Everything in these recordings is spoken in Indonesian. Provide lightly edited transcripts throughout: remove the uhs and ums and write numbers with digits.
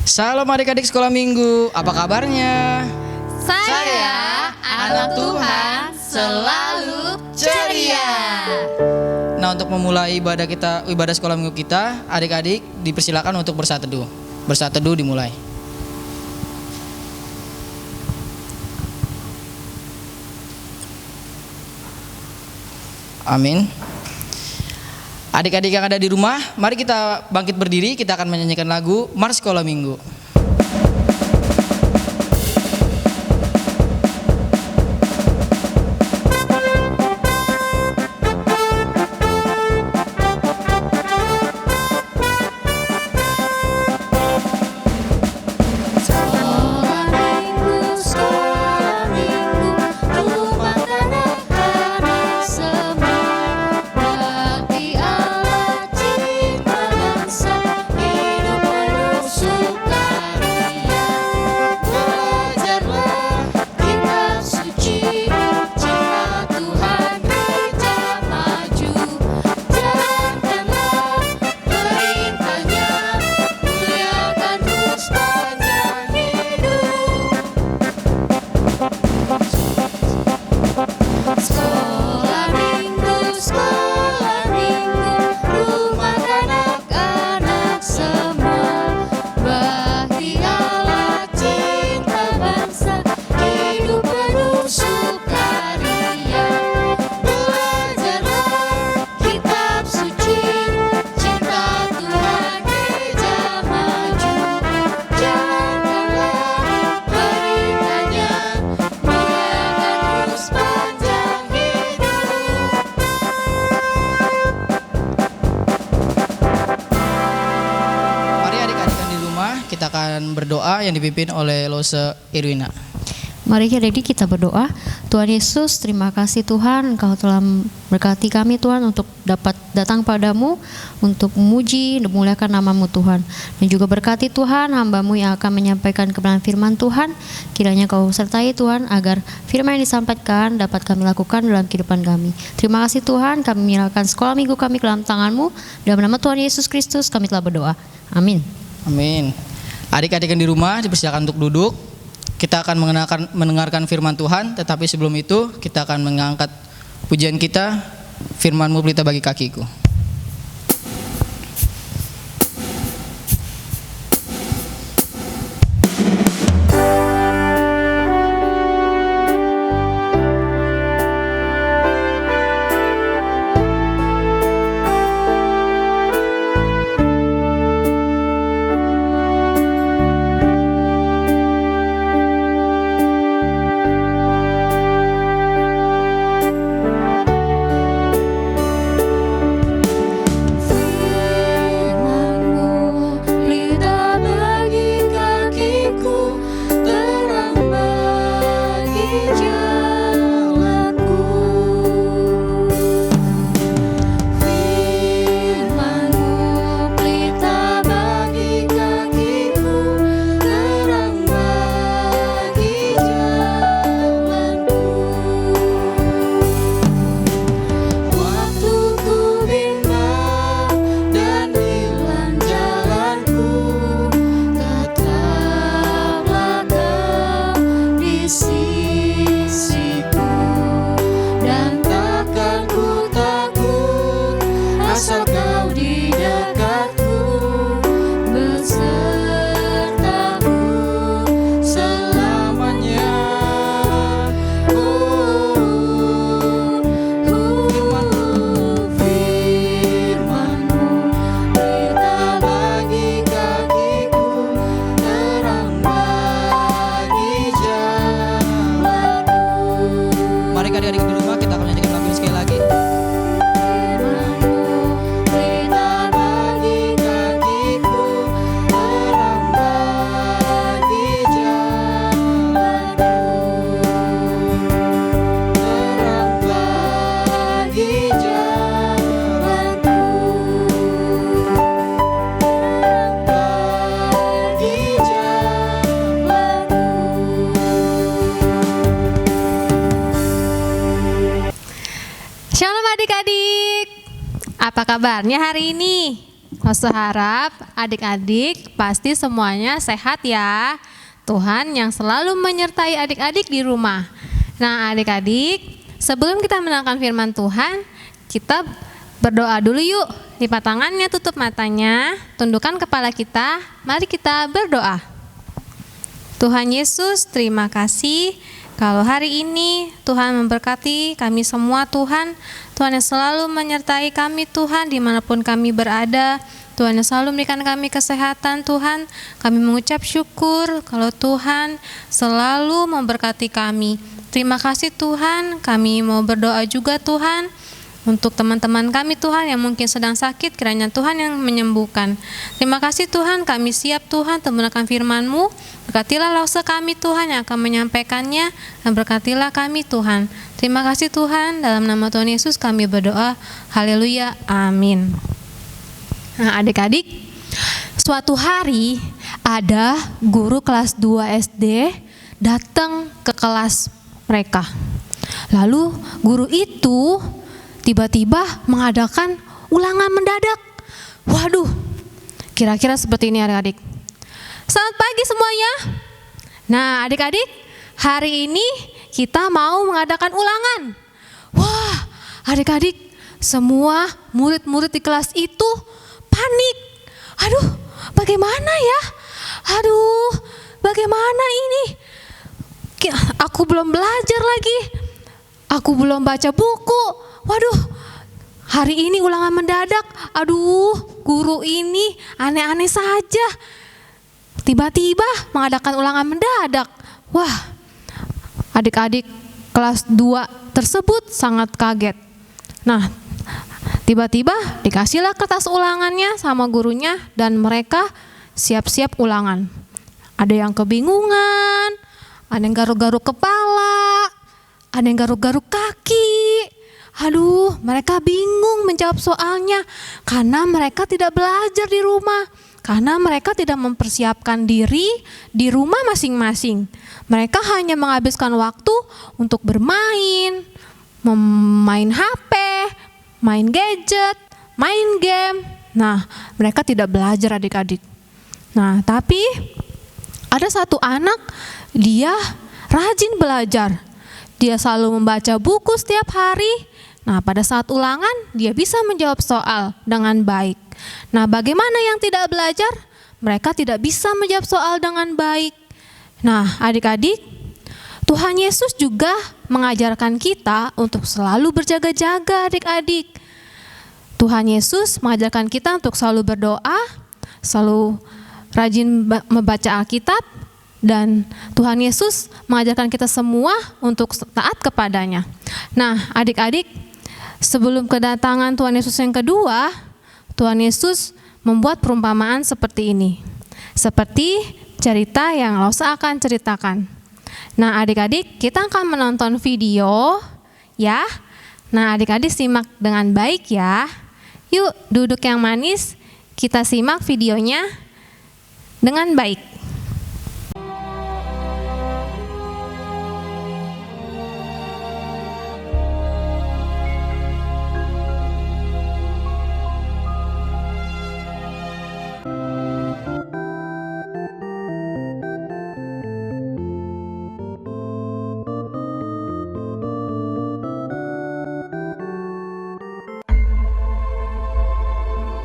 Salam adik-adik sekolah minggu, apa kabarnya? Saya anak Tuhan selalu ceria. Nah, untuk memulai ibadah sekolah minggu kita, adik-adik dipersilakan untuk bersaat teduh. Bersaat teduh dimulai. Amin. Adik-adik yang ada di rumah, mari kita bangkit berdiri, kita akan menyanyikan lagu Mars Sekolah Minggu. Kita akan berdoa yang dipimpin oleh Lose Irwina. Mari adik-adik kita berdoa. Tuhan Yesus, terima kasih Tuhan, Engkau telah berkati kami Tuhan untuk dapat datang padamu, untuk memuji dan memuliakan nama-Mu Tuhan. Dan juga berkati Tuhan hamba-Mu yang akan menyampaikan kebenaran firman Tuhan. Kiranya Kau sertai Tuhan agar firman yang disampaikan dapat kami lakukan dalam kehidupan kami. Terima kasih Tuhan, kami menyerahkan sekolah minggu kami ke dalam tangan-Mu. Dalam nama Tuhan Yesus Kristus kami telah berdoa. Amin. Amin. Adik-adik yang di rumah dipersilakan untuk duduk. Kita akan mendengarkan firman Tuhan, tetapi sebelum itu kita akan mengangkat pujian kita, firman-Mu pelita bagi kakiku. Apa kabarnya hari ini? Rosa harap adik-adik pasti semuanya sehat ya. Tuhan yang selalu menyertai adik-adik di rumah. Nah adik-adik, sebelum kita mendengarkan firman Tuhan, kita berdoa dulu yuk. Lipat tangannya, tutup matanya, tundukkan kepala kita. Mari kita berdoa. Tuhan Yesus, terima kasih kalau hari ini Tuhan memberkati kami semua Tuhan. Tuhan yang selalu menyertai kami Tuhan dimanapun kami berada. Tuhan yang selalu memberikan kami kesehatan Tuhan. Kami mengucap syukur kalau Tuhan selalu memberkati kami. Terima kasih Tuhan, kami mau berdoa juga Tuhan untuk teman-teman kami Tuhan yang mungkin sedang sakit, kiranya Tuhan yang menyembuhkan. Terima kasih Tuhan, kami siap Tuhan untuk mendengarkan firman-Mu. Berkatilah Rosa kami Tuhan yang akan menyampaikannya, dan berkatilah kami Tuhan. Terima kasih Tuhan, dalam nama Tuhan Yesus kami berdoa. Haleluya, amin. Nah adik-adik, suatu hari ada guru kelas 2 SD datang ke kelas mereka. Lalu guru itu tiba-tiba mengadakan ulangan mendadak. Waduh, kira-kira seperti ini adik-adik. Selamat pagi semuanya. Nah adik-adik, hari ini kita mau mengadakan ulangan. Wah adik-adik, semua murid-murid di kelas itu panik. Aduh, bagaimana ya? Aduh, bagaimana ini? Aku belum belajar lagi. Aku belum baca buku. Waduh, hari ini ulangan mendadak. Aduh, guru ini aneh-aneh saja. Tiba-tiba mengadakan ulangan mendadak. Wah, adik-adik kelas 2 tersebut sangat kaget. Nah, tiba-tiba dikasihlah kertas ulangannya sama gurunya dan mereka siap-siap ulangan. Ada yang kebingungan, ada yang garuk-garuk kepala, ada yang garuk-garuk kaki. Aduh, mereka bingung menjawab soalnya karena mereka tidak belajar di rumah, karena mereka tidak mempersiapkan diri di rumah masing-masing. Mereka hanya menghabiskan waktu untuk bermain, main HP, main gadget, main game. Nah, mereka tidak belajar adik-adik. Nah, tapi ada satu anak, dia rajin belajar. Dia selalu membaca buku setiap hari. Nah, pada saat ulangan dia bisa menjawab soal dengan baik. Nah, bagaimana yang tidak belajar? Mereka tidak bisa menjawab soal dengan baik. Nah, adik-adik, Tuhan Yesus juga mengajarkan kita untuk selalu berjaga-jaga adik-adik. Tuhan Yesus mengajarkan kita untuk selalu berdoa, selalu rajin membaca Alkitab, dan Tuhan Yesus mengajarkan kita semua untuk taat kepadanya. Nah, adik-adik, sebelum kedatangan Tuhan Yesus yang kedua, Tuhan Yesus membuat perumpamaan seperti ini. Seperti cerita yang Rosa akan ceritakan. Nah, adik-adik, kita akan menonton video ya. Nah, adik-adik simak dengan baik ya. Yuk, duduk yang manis, kita simak videonya dengan baik.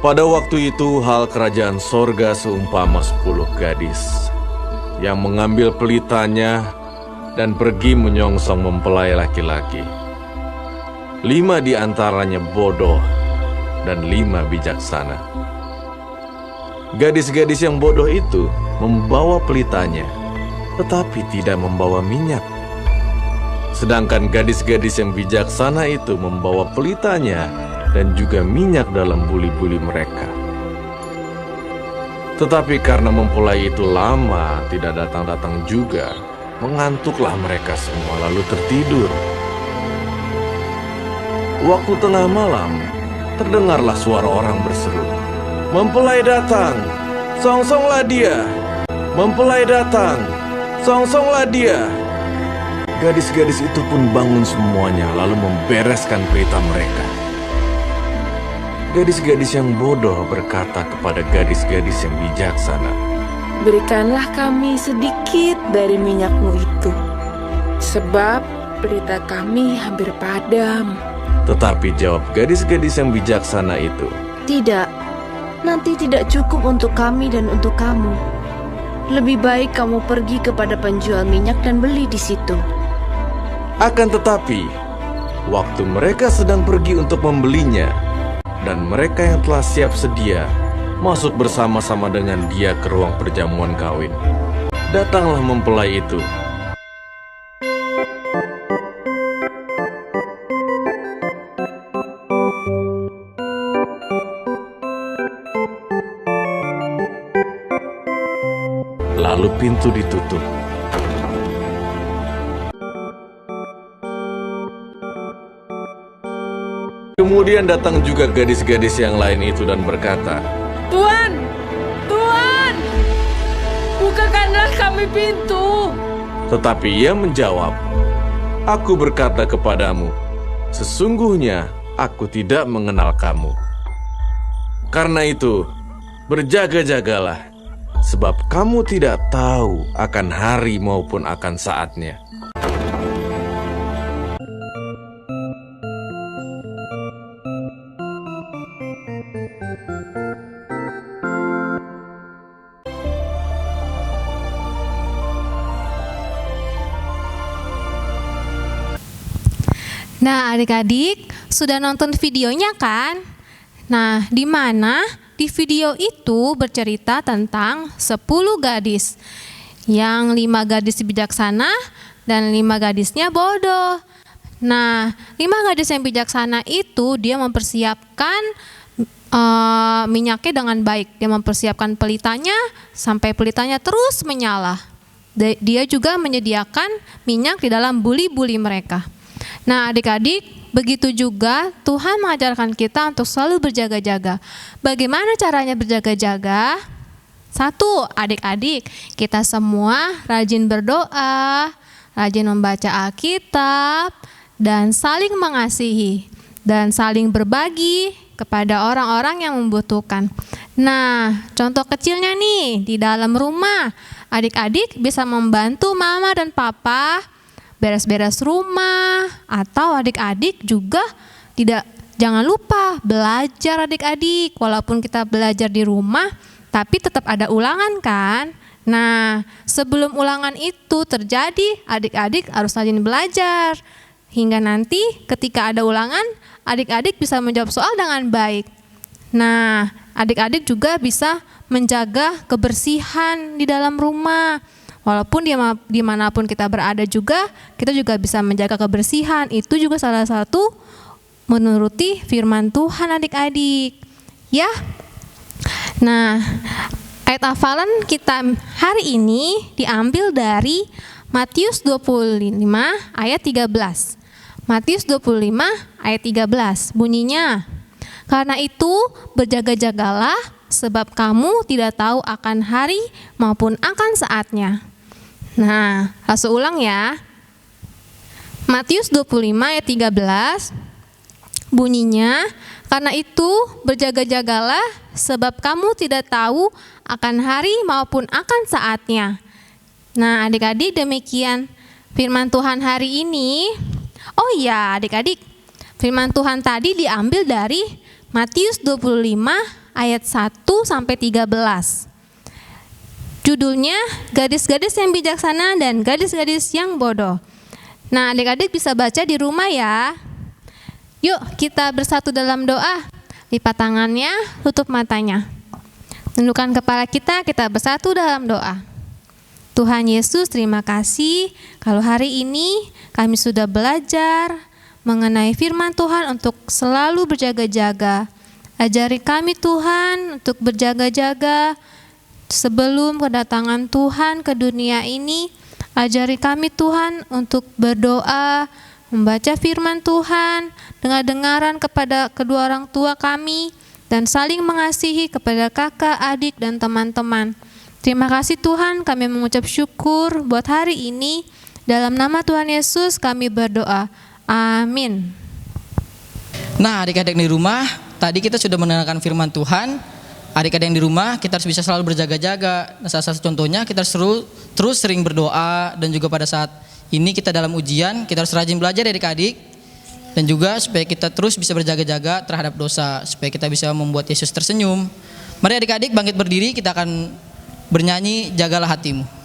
Pada waktu itu hal kerajaan sorga seumpama 10 gadis yang mengambil pelitanya dan pergi menyongsong mempelai laki-laki. 5 di antaranya bodoh dan 5 bijaksana. Gadis-gadis yang bodoh itu membawa pelitanya, tetapi tidak membawa minyak. Sedangkan gadis-gadis yang bijaksana itu membawa pelitanya dan juga minyak dalam buli-buli mereka. Tetapi karena mempelai itu lama tidak datang-datang juga, mengantuklah mereka semua lalu tertidur. Waktu tengah malam, terdengarlah suara orang berseru, "Mempelai datang, songsonglah dia! Mempelai datang, songsonglah dia!" Gadis-gadis itu pun bangun semuanya lalu membereskan pelita mereka. Gadis-gadis yang bodoh berkata kepada gadis-gadis yang bijaksana, "Berikanlah kami sedikit dari minyakmu itu, sebab pelita kami hampir padam." Tetapi jawab gadis-gadis yang bijaksana itu, Tidak, nanti tidak cukup untuk kami dan untuk kamu. Lebih baik kamu pergi kepada penjual minyak dan beli di situ. akan tetapi waktu mereka sedang pergi untuk membelinya, dan mereka yang telah siap sedia masuk bersama-sama dengan dia ke ruang perjamuan kawin, datanglah mempelai itu. Lalu pintu ditutup. Kemudian datang juga gadis-gadis yang lain itu dan berkata, "Tuan, Tuan, bukakanlah kami pintu." tetapi ia menjawab, "Aku berkata kepadamu, sesungguhnya aku tidak mengenal kamu. Karena itu, berjaga-jagalah, sebab kamu tidak tahu akan hari maupun akan saatnya." Nah, adik-adik sudah nonton videonya kan? Nah, di mana di video itu bercerita tentang 10 gadis. Yang 5 gadis bijaksana dan 5 gadisnya bodoh. Nah, 5 gadis yang bijaksana itu dia mempersiapkan minyaknya dengan baik. Dia mempersiapkan pelitanya sampai pelitanya terus menyala. Dia juga menyediakan minyak di dalam buli-buli mereka. Nah, adik-adik, begitu juga Tuhan mengajarkan kita untuk selalu berjaga-jaga. Bagaimana caranya berjaga-jaga? 1, adik-adik, kita semua rajin berdoa, rajin membaca Alkitab, dan saling mengasihi, dan saling berbagi kepada orang-orang yang membutuhkan. Nah, contoh kecilnya nih, di dalam rumah, adik-adik bisa membantu mama dan papa beres-beres rumah, atau adik-adik juga jangan lupa belajar adik-adik. Walaupun kita belajar di rumah, tapi tetap ada ulangan kan? Nah, sebelum ulangan itu terjadi, adik-adik harus rajin belajar. Hingga nanti ketika ada ulangan, adik-adik bisa menjawab soal dengan baik. Nah, adik-adik juga bisa menjaga kebersihan di dalam rumah. Walaupun dimanapun kita berada juga, kita juga bisa menjaga kebersihan. Itu juga salah satu menuruti firman Tuhan adik-adik. Ya. Nah, ayat hafalan kita hari ini diambil dari Matius 25 ayat 13. Matius 25 ayat 13 bunyinya, "Karena itu berjaga-jagalah, sebab kamu tidak tahu akan hari maupun akan saatnya." Nah, langsung ulang ya. Matius 25 ayat 13 bunyinya, "Karena itu berjaga-jagalah, sebab kamu tidak tahu akan hari maupun akan saatnya." Nah, adik-adik, demikian firman Tuhan hari ini. Oh iya, adik-adik, firman Tuhan tadi diambil dari Matius 25 ayat 1 sampai 13. Judulnya Gadis-gadis yang bijaksana dan gadis-gadis yang bodoh. Nah, adik-adik bisa baca di rumah ya. Yuk kita bersatu dalam doa. Lipat tangannya, tutup matanya. Tundukkan kepala kita bersatu dalam doa. Tuhan Yesus, terima kasih kalau hari ini kami sudah belajar mengenai firman Tuhan untuk selalu berjaga-jaga. Ajari kami Tuhan untuk berjaga-jaga sebelum kedatangan Tuhan ke dunia ini. Ajari kami Tuhan untuk berdoa, membaca firman Tuhan, dengar-dengaran kepada kedua orang tua kami, dan saling mengasihi kepada kakak, adik, dan teman-teman. Terima kasih Tuhan, kami mengucap syukur buat hari ini. Dalam nama Tuhan Yesus kami berdoa. Amin. Nah, adik-adik di rumah, tadi kita sudah mendengarkan firman Tuhan. Adik-adik yang di rumah, kita harus bisa selalu berjaga-jaga. Nah, salah satu contohnya kita harus terus sering berdoa, dan juga pada saat ini kita dalam ujian, kita harus rajin belajar adik-adik. Dan juga supaya kita terus bisa berjaga-jaga terhadap dosa, supaya kita bisa membuat Yesus tersenyum. Mari adik-adik bangkit berdiri, kita akan bernyanyi Jagalah Hatimu.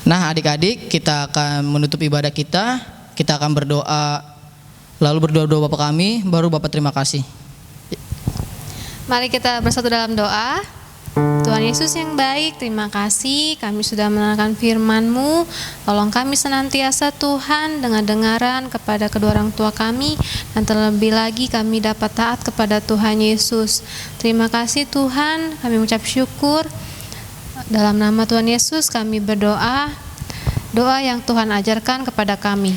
Nah adik-adik, kita akan menutup ibadah kita. Kita akan berdoa, lalu berdoa Bapa kami, baru Bapa terima kasih. Mari kita bersatu dalam doa. Tuhan Yesus yang baik, terima kasih kami sudah mendengarkan firman-Mu. Tolong kami senantiasa Tuhan dengan dengaran kepada kedua orang tua kami, dan terlebih lagi kami dapat taat kepada Tuhan Yesus. Terima kasih Tuhan, kami mengucap syukur. Dalam nama Tuhan Yesus kami berdoa, doa yang Tuhan ajarkan kepada kami.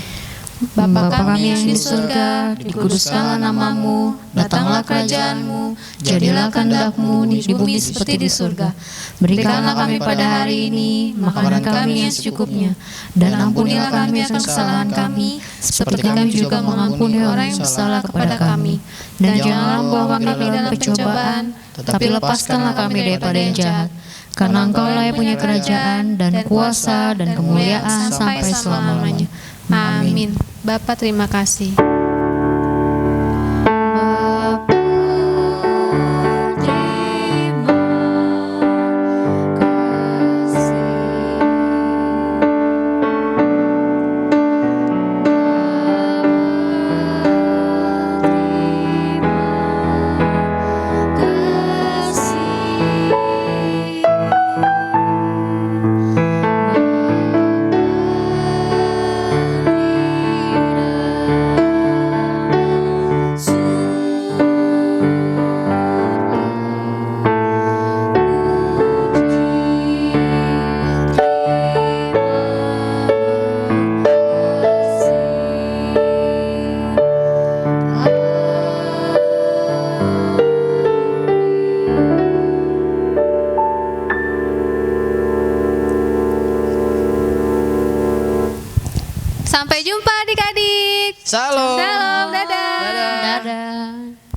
Bapa kami yang di surga, dikuduskanlah nama-Mu, datanglah kerajaan-Mu, jadilah kehendak-Mu di bumi seperti di surga. Berikanlah kami pada hari ini makanan kami yang secukupnya, dan ampunilah kami akan kesalahan kami, seperti kami juga mengampuni orang yang bersalah kepada kami. Dan janganlah membawa kami dalam pencobaan, tetapi lepaskanlah kami daripada yang jahat. Karena Engkau-lah yang punya kerajaan dan kuasa dan kemuliaan sampai selama-lamanya. Amin. Bapa terima kasih. Sampai jumpa adik-adik. Salam. Salam, dadah. Dadah. Dadah.